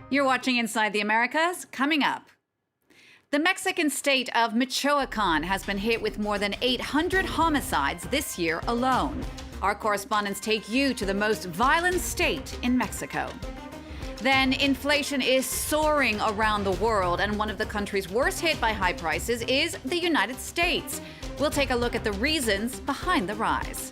You're watching Inside the Americas. Coming up, the Mexican state of Michoacan has been hit with more than 800 homicides this year alone. Our correspondents take you to the most violent state in Mexico. Then, inflation is soaring around the world, and one of the countries worst hit by high prices is the United States. We'll take a look at the reasons behind the rise.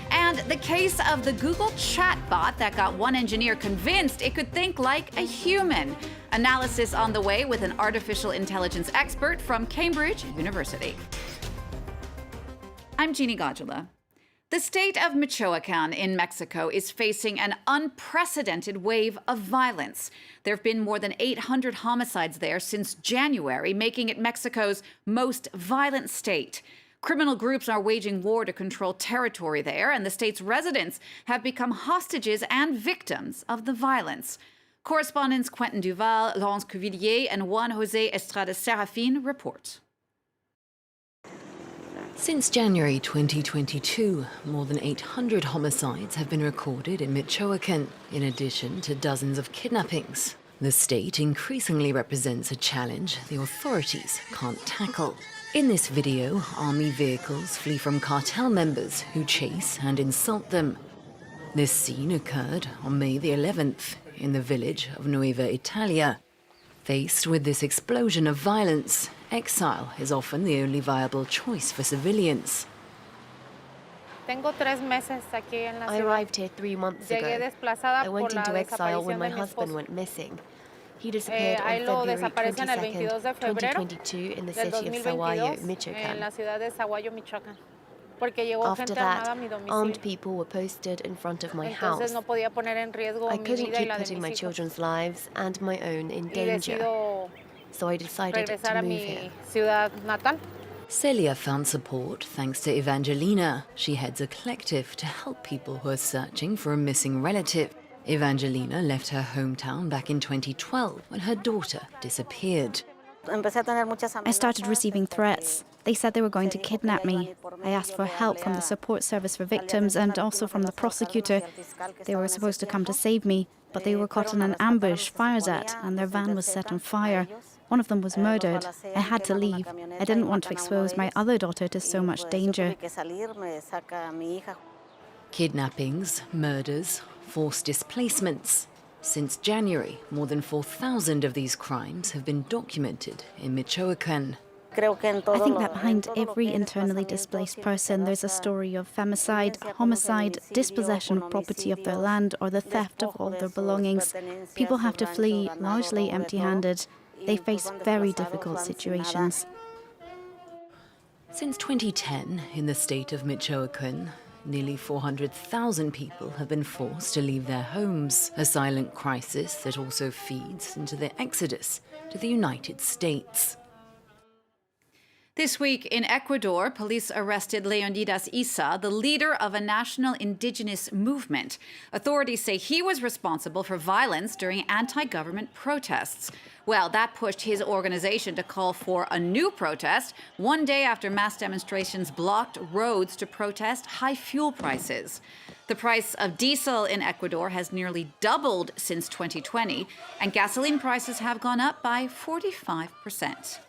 And the case of the Google chatbot that got one engineer convinced it could think like a human. Analysis on the way with an artificial intelligence expert from Cambridge University. I'm Jeannie Godula. The state of Michoacan in Mexico is facing an unprecedented wave of violence. There have been more than 800 homicides there since January, making it Mexico's most violent state. Criminal groups are waging war to control territory there, and the state's residents have become hostages and victims of the violence. Correspondents Quentin Duval, Laurence Cuvillier, and Juan José Estrada Serafín report. Since January 2022, more than 800 homicides have been recorded in Michoacan, in addition to dozens of kidnappings. The state increasingly represents a challenge the authorities can't tackle. In this video, army vehicles flee from cartel members who chase and insult them. This scene occurred on May the 11th in the village of Nueva Italia. Faced with this explosion of violence, exile is often the only viable choice for civilians. I arrived here 3 months ago. I went into exile when my husband went missing. He disappeared on February 22nd, 2022 in the city of Sahuayo, Michoacan. After that, armed people were posted in front of my house. I couldn't keep putting my children's lives and my own in danger, so I decided to move here. Celia found support thanks to Evangelina. She heads a collective to help people who are searching for a missing relative. Evangelina left her hometown back in 2012 when her daughter disappeared. I started receiving threats. They said they were going to kidnap me. I asked for help from the support service for victims and also from the prosecutor. They were supposed to come to save me, but they were caught in an ambush, fired at, and their van was set on fire. One of them was murdered. I had to leave. I didn't want to expose my other daughter to so much danger. Kidnappings, murders, forced displacements. Since January, more than 4,000 of these crimes have been documented in Michoacan. I think that behind every internally displaced person, there's a story of femicide, homicide, dispossession of property of their land, or the theft of all their belongings. People have to flee, largely empty-handed. They face very difficult situations. Since 2010, in the state of Michoacan, nearly 400,000 people have been forced to leave their homes, a silent crisis that also feeds into the exodus to the United States. This week in Ecuador, police arrested Leonidas Issa, the leader of a national indigenous movement. Authorities say he was responsible for violence during anti-government protests. Well, that pushed his organization to call for a new protest, one day after mass demonstrations blocked roads to protest high fuel prices. The price of diesel in Ecuador has nearly doubled since 2020, and gasoline prices have gone up by 45%.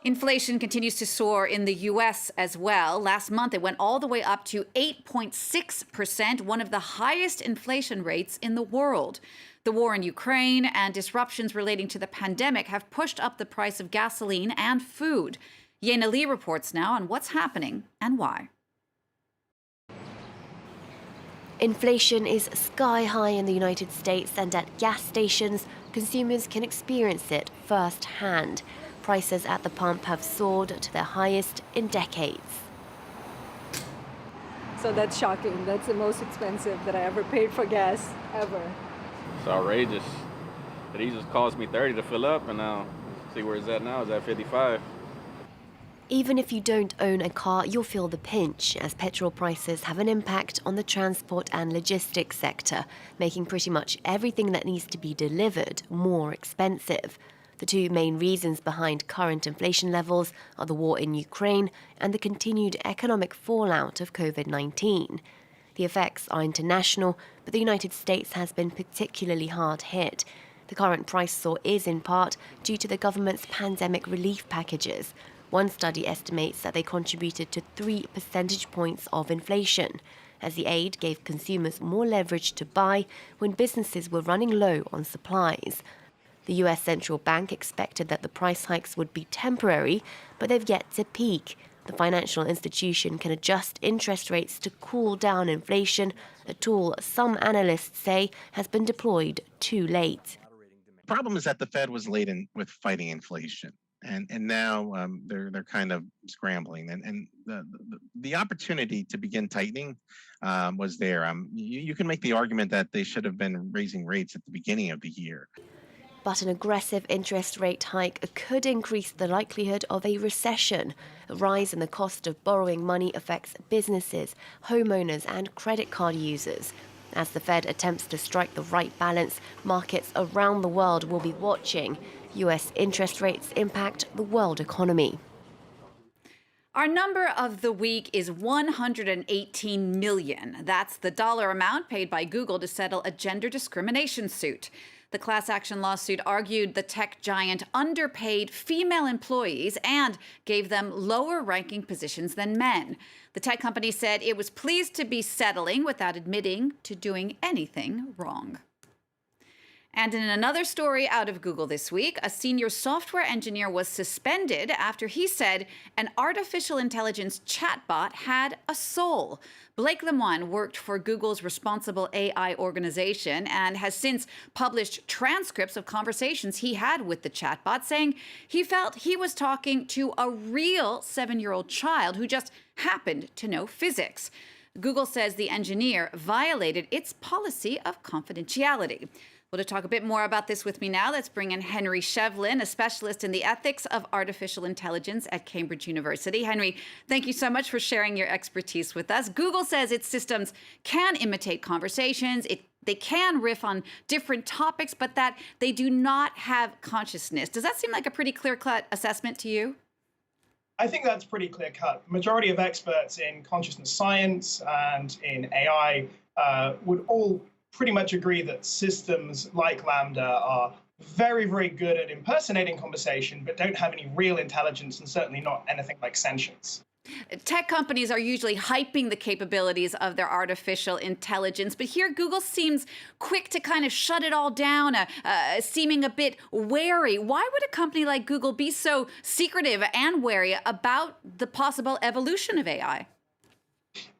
Inflation continues to soar in the U.S. as well. Last month, it went all the way up to 8.6%, one of the highest inflation rates in the world. The war in Ukraine and disruptions relating to the pandemic have pushed up the price of gasoline and food. Yena Lee reports now on what's happening and why. Inflation is sky high in the United States, and at gas stations, consumers can experience it firsthand. Prices at the pump have soared to their highest in decades. So that's shocking. That's the most expensive that I ever paid for gas, ever. It's outrageous. It just cost me $30 to fill up, and now see where it's at now. It's at $55. Even if you don't own a car, you'll feel the pinch, as petrol prices have an impact on the transport and logistics sector, making pretty much everything that needs to be delivered more expensive. The two main reasons behind current inflation levels are the war in Ukraine and the continued economic fallout of COVID-19. The effects are international, but the United States has been particularly hard hit. The current price soar is in part due to the government's pandemic relief packages. One study estimates that they contributed to 3 percentage points of inflation, as the aid gave consumers more leverage to buy when businesses were running low on supplies. The US Central Bank expected that the price hikes would be temporary, but they've yet to peak. The financial institution can adjust interest rates to cool down inflation, a tool some analysts say has been deployed too late. The problem is that the Fed was late in with fighting inflation, and now they're kind of scrambling, and the opportunity to begin tightening was there. You can make the argument that they should have been raising rates at the beginning of the year. But an aggressive interest rate hike could increase the likelihood of a recession. A rise in the cost of borrowing money affects businesses, homeowners, and credit card users. As the Fed attempts to strike the right balance, markets around the world will be watching. US interest rates impact the world economy. Our number of the week is 118 million. That's the dollar amount paid by Google to settle a gender discrimination suit. The class action lawsuit argued the tech giant underpaid female employees and gave them lower ranking positions than men. The tech company said it was pleased to be settling without admitting to doing anything wrong. And in another story out of Google this week, a senior software engineer was suspended after he said an artificial intelligence chatbot had a soul. Blake Lemoine worked for Google's Responsible AI organization and has since published transcripts of conversations he had with the chatbot, saying he felt he was talking to a real 7-year-old child who just happened to know physics. Google says the engineer violated its policy of confidentiality. Well, to talk a bit more about this with me now, let's bring in Henry Shevlin, a specialist in the ethics of artificial intelligence at Cambridge University. Henry, thank you so much for sharing your expertise with us. Google says its systems can imitate conversations, they can riff on different topics, but that they do not have consciousness. Does that seem like a pretty clear-cut assessment to you? I think that's pretty clear-cut. The majority of experts in consciousness science and in AI would all pretty much agree that systems like Lambda are very, very good at impersonating conversation, but don't have any real intelligence and certainly not anything like sentience. Tech companies are usually hyping the capabilities of their artificial intelligence, but here Google seems quick to kind of shut it all down, seeming a bit wary. Why would a company like Google be so secretive and wary about the possible evolution of AI?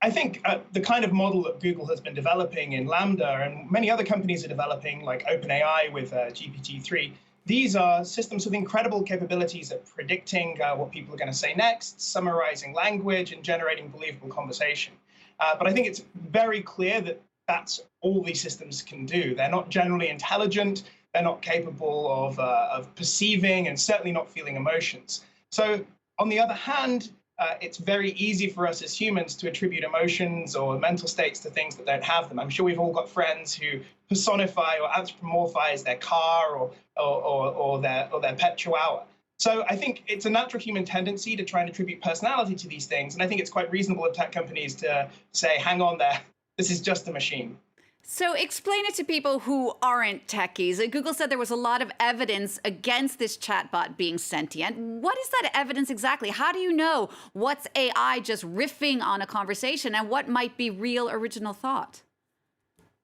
I think the kind of model that Google has been developing in Lambda and many other companies are developing, like OpenAI with GPT-3, these are systems with incredible capabilities at predicting what people are going to say next, summarizing language, and generating believable conversation. But I think it's very clear that that's all these systems can do. They're not generally intelligent. They're not capable of perceiving and certainly not feeling emotions. So on the other hand, it's very easy for us as humans to attribute emotions or mental states to things that don't have them. I'm sure we've all got friends who personify or anthropomorphize their car or their pet chihuahua. So I think it's a natural human tendency to try and attribute personality to these things. And I think it's quite reasonable of tech companies to say, hang on there, this is just a machine. So explain it to people who aren't techies. Google said there was a lot of evidence against this chatbot being sentient. What is that evidence exactly? How do you know what's AI just riffing on a conversation and what might be real original thought?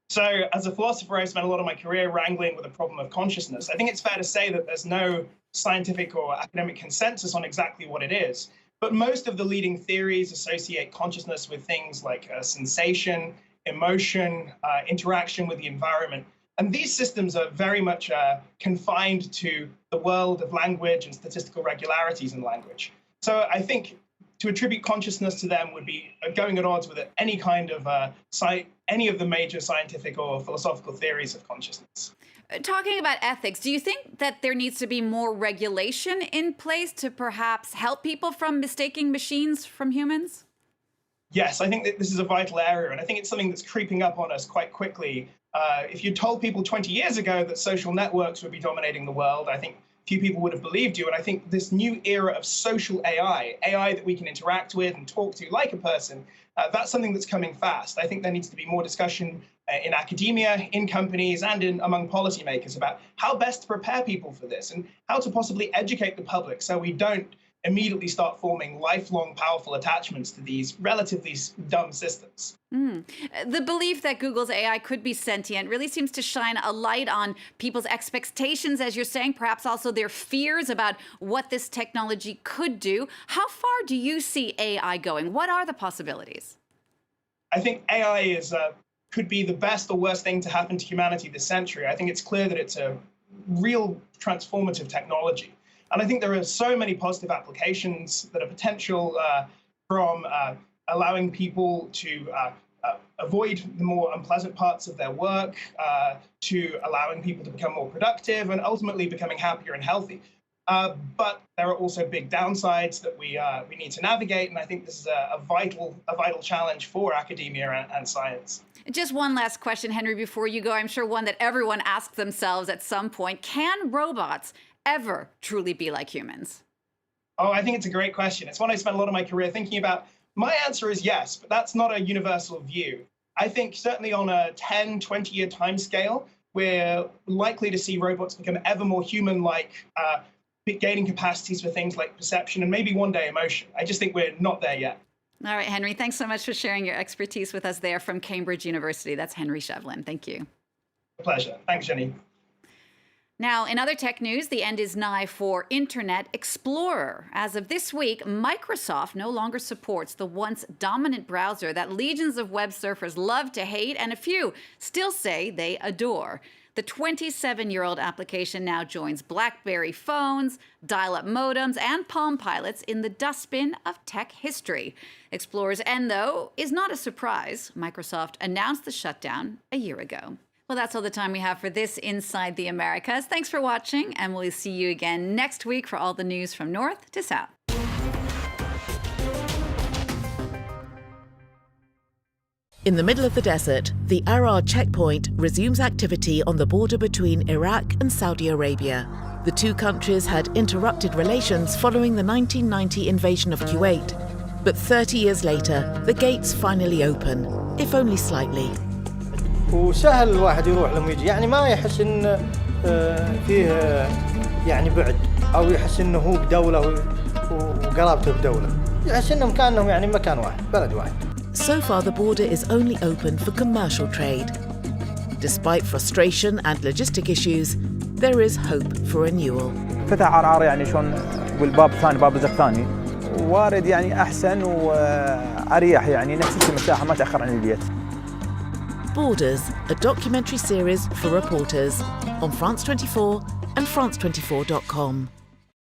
So as a philosopher, I spent a lot of my career wrangling with the problem of consciousness. I think it's fair to say that there's no scientific or academic consensus on exactly what it is. But most of the leading theories associate consciousness with things like sensation, emotion, interaction with the environment. And these systems are very much confined to the world of language and statistical regularities in language. So I think to attribute consciousness to them would be going at odds with any kind of any of the major scientific or philosophical theories of consciousness. Talking about ethics, do you think that there needs to be more regulation in place to perhaps help people from mistaking machines from humans? Yes, I think that this is a vital area, and I think it's something that's creeping up on us quite quickly. If you told people 20 years ago that social networks would be dominating the world, I think few people would have believed you. And I think this new era of social AI that we can interact with and talk to like a person, that's something that's coming fast. I think there needs to be more discussion in academia, in companies, and among policymakers about how best to prepare people for this and how to possibly educate the public so we don't immediately start forming lifelong powerful attachments to these relatively dumb systems. The belief that Google's AI could be sentient really seems to shine a light on people's expectations, as you're saying, perhaps also their fears about what this technology could do. How far do you see AI going? What are the possibilities? I think AI could be the best or worst thing to happen to humanity this century. I think it's clear that it's a real transformative technology. And I think there are so many positive applications that are potential from allowing people to avoid the more unpleasant parts of their work, to allowing people to become more productive and ultimately becoming happier and healthy. But there are also big downsides that we need to navigate. And I think this is a vital challenge for academia and science. Just one last question, Henry, before you go. I'm sure one that everyone asks themselves at some point. Can robots ever truly be like humans? Oh, I think it's a great question. It's one I spent a lot of my career thinking about. My answer is yes, but that's not a universal view. I think certainly on a 10, 20-year timescale, we're likely to see robots become ever more human-like, gaining capacities for things like perception and maybe one day emotion. I just think we're not there yet. All right, Henry, thanks so much for sharing your expertise with us there from Cambridge University. That's Henry Shevlin. Thank you. A pleasure. Thanks, Jenny. Now, in other tech news, the end is nigh for Internet Explorer. As of this week, Microsoft no longer supports the once dominant browser that legions of web surfers love to hate and a few still say they adore. The 27-year-old application now joins BlackBerry phones, dial-up modems, and Palm Pilots in the dustbin of tech history. Explorer's end, though, is not a surprise. Microsoft announced the shutdown a year ago. Well, that's all the time we have for this Inside the Americas. Thanks for watching, and we'll see you again next week for all the news from north to south. In the middle of the desert, the Arar checkpoint resumes activity on the border between Iraq and Saudi Arabia. The two countries had interrupted relations following the 1990 invasion of Kuwait. But 30 years later, the gates finally open, if only slightly. وسهل الواحد يروح لما يجي يعني ما يحس إن فيه يعني بعد أو يحس إنه هو بدولة وقرابته بدولة يحس إنهم كأنهم يعني مكان واحد بلد واحد. So far the border is only open for commercial trade. Despite frustration and logistic issues, there is hope for renewal. فتح عرعر يعني شلون والباب الثاني باب الرزق ثاني وارد يعني أحسن وأريح يعني نفس المساحة ما تأخر عن البيت. Borders, a documentary series for reporters on France 24 and France24.com.